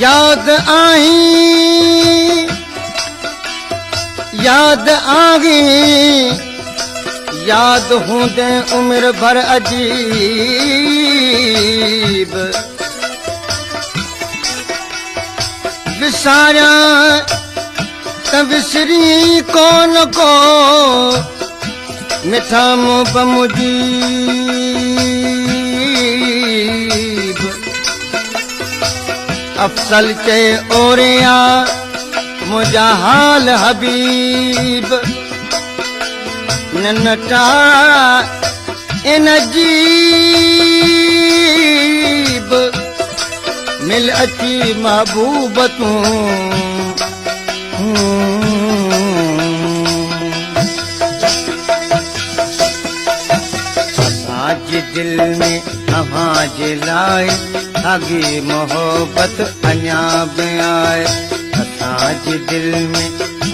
याद आगी याद होंदे उम्र भर अजीब विसारा त विसरी कौन को मिठा मुँह मुजीब अफसल चे ओरिया मुझा हाल हबीब नन्टा इन जीब मिल अची महबूब तूं आज दिल में आवाज लाए आगे मोहब्बत अञा बि आए आज दिल में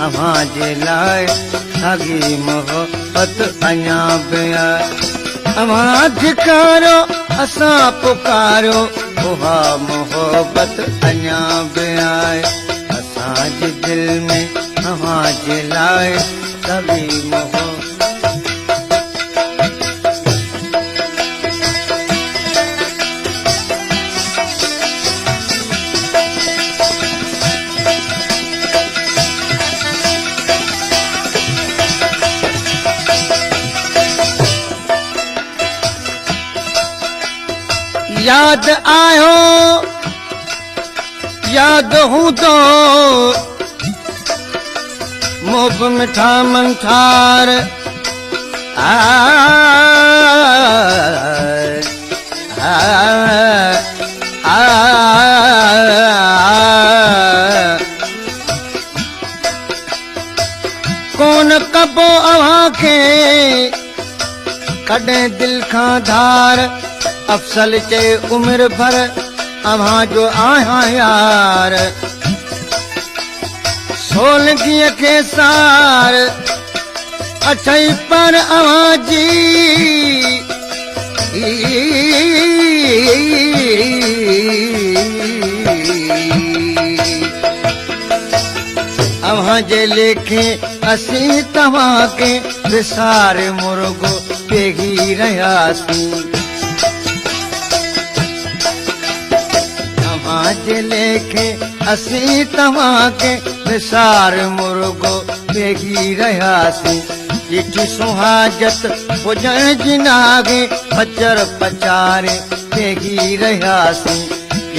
आवाज लाए आगे मोहब्बत अञा बि आए आवाज करो असां पुकारो उहा मोहब्बत अञा बि आए असांज दिल में आवाज लाए आगे मोहब्बत याद आयो याद हूँ तो मोब मिठा मंठार कौन कबो अव्हां खे कॾहिं दिल खां धार अफसल चे उम्र भर अव्हां जो आहियां यार सोलगीअ खे सार अठई पर अव्हां जी अव्हां जे लेखे असीं तव्हां खे विसार मुर्गो पेगी रहियासीं जे लेखे असीं तव्हां खे विसार मुर्गो पेगी रहियासीं ॾिठी सुहाजत पुॼण जी नागे पचर पचारे पेगी रहियासीं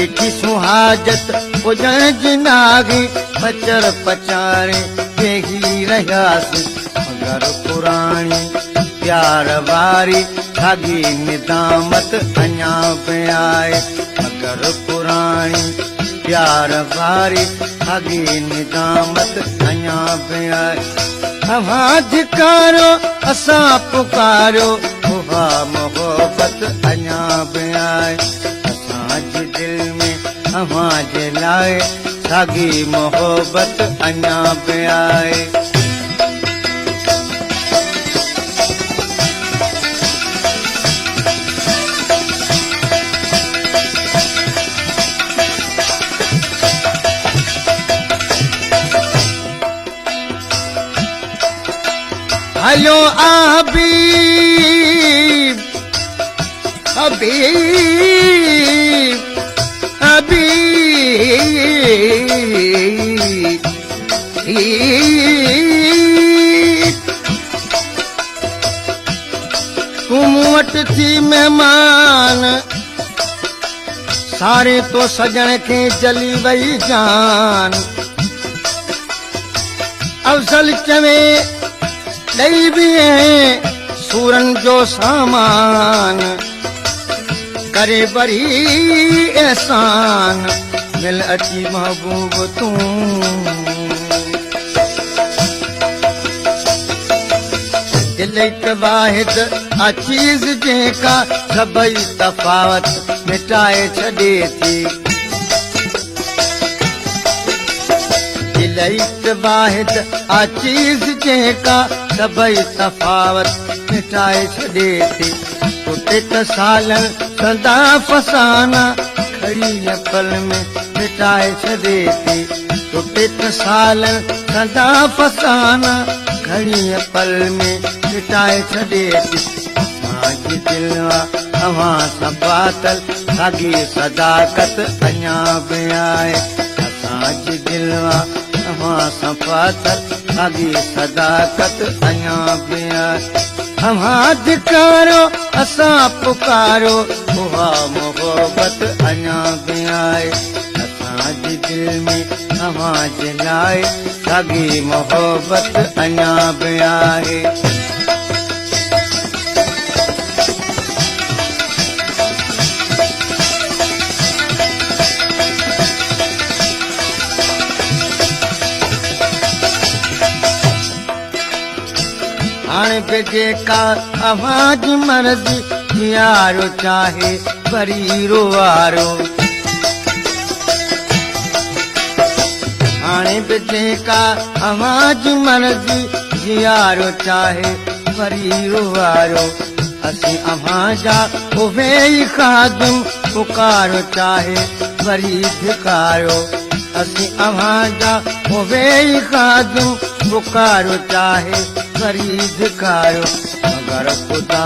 ॾिठी सुहाजत पुॼण जी नागे पचर पचारे पेगी रहियासीं मगर पुराणी प्यार वारी साॻी निदामत अञा बि आहे मगर पुराणी प्यार वारी साॻी निदामत अञा बि आहे अव्हां धिकारो असां पुकारो उहा मोहब्बत अञा बि आहे असांजे दिल में अव्हां जे लाइ साॻी मोहब्बत अञा बि आहे हलो हबीब हबीब हबीब तुम वट थी मेहमान सारे तो सजण के जली वही जान अफसल चवे ॾई बि सूरन जो सामान करे बरी एहसान मिल अची महबूब तूं दिल हिक वाहिद आ चीज़ जेका सभई तफ़ावत मिटाए छॾे थी दिल हिक वाहिद आ चीज़ जेका सभई तफ़ावत मिटाए छॾे थी उते त सालन सदा फसाना खड़ी पल में मिटाए छॾे थी टुटे साल सदा फसाना घड़ीअ पल में मिटाए छॾे थी असांजी दिलि अव्हां सां बातल साॻी सदाकत अञा बि आहे असांजी दिलि अव्हां सां बातल साॻी सदाकत अञा बि आहे अव्हां धिकारो असां पुकारो उहा मोहबत अञा बि आहे असांजी दिलि में अव्हां जे लाइ साॻी मोहबत अञा बि आहे हाणे बि जेका अव्हां जी मर्ज़ी यारो चाहे वरी रोवारो हाणे बि जेका अव्हां जी मर्ज़ी यारो चाहे वरी रोवारो असीं अव्हां जा उहे ई ख़ादिम पुकारो चाहे वरी धिकारो असीं अव्हां जा उहे ई ख़ादिम पुकारो चाहे वरी धिकारो मगर ख़ुदा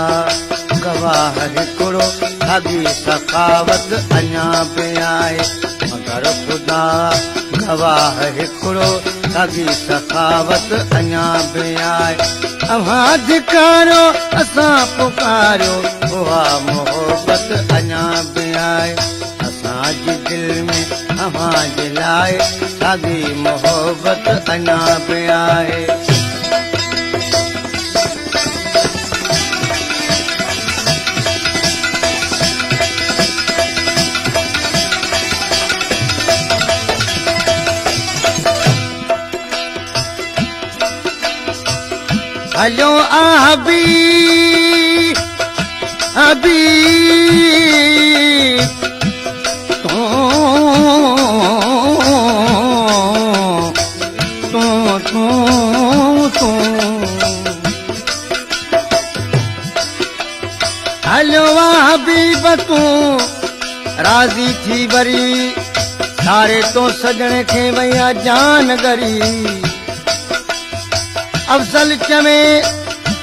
गवाह हिकिड़ो साॻी सखावत अञा बि आहे मगर ख़ुदा गवाह हिकिड़ो साॻी सखावत अञा बि आहे अव्हां धिकारो असां पुकारो उहा मोहबत अञा बि आहे असांजी दिलि में अव्हां जे लाइ साॻी मोहबत अञा बि आहे हलो आबी अबी तू तू तू तू हलो आबी तू राज़ी थी वरी सारे तो सजण खे वया जान गरी अफजल चवे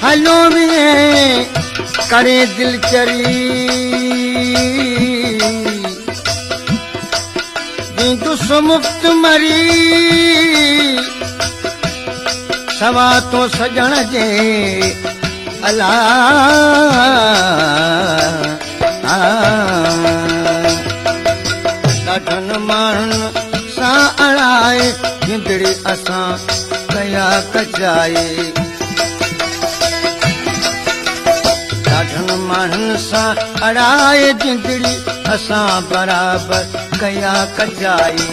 हलो भी करे दिल चरी दुस मुफ्त मरी सवा तो सजण जे अला ॾाढनि माण्हुनि सां अड़ाए जिंदड़ी असां कया कजाए ॾाढनि माण्हुनि सां अड़ाए जिंदड़ी असां बराबरि कया कजाए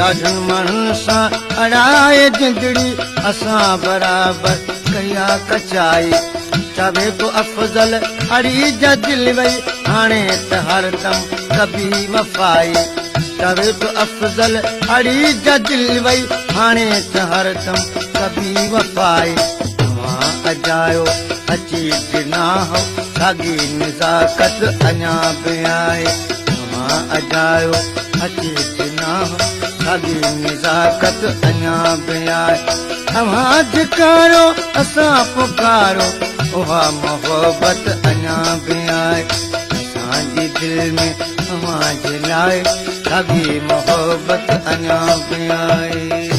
ॾाढनि माण्हुनि सां अड़ाए जिंदड़ी असां बराबरि कया कजाए चवे तो अफजल अड़ी जा दिल वई हाणे त हरदम कभी वफ़ाई चवे तो अफजल अड़ी जा दिल वई हाणे त हरदम कभी वफ़ाई मां अजायो अची ॾिना हो साॻी नज़ाकत अञा बि आहे मां अजायो अची ॾिना हो साॻी नज़ाकत अञा बि आहे अव्हां धिकारो असां पुकारो उहा मोहबत अञा बि आहे असांजी दिलि में अव्हां जे लाइ साॻी मोहबत अञा बि आहे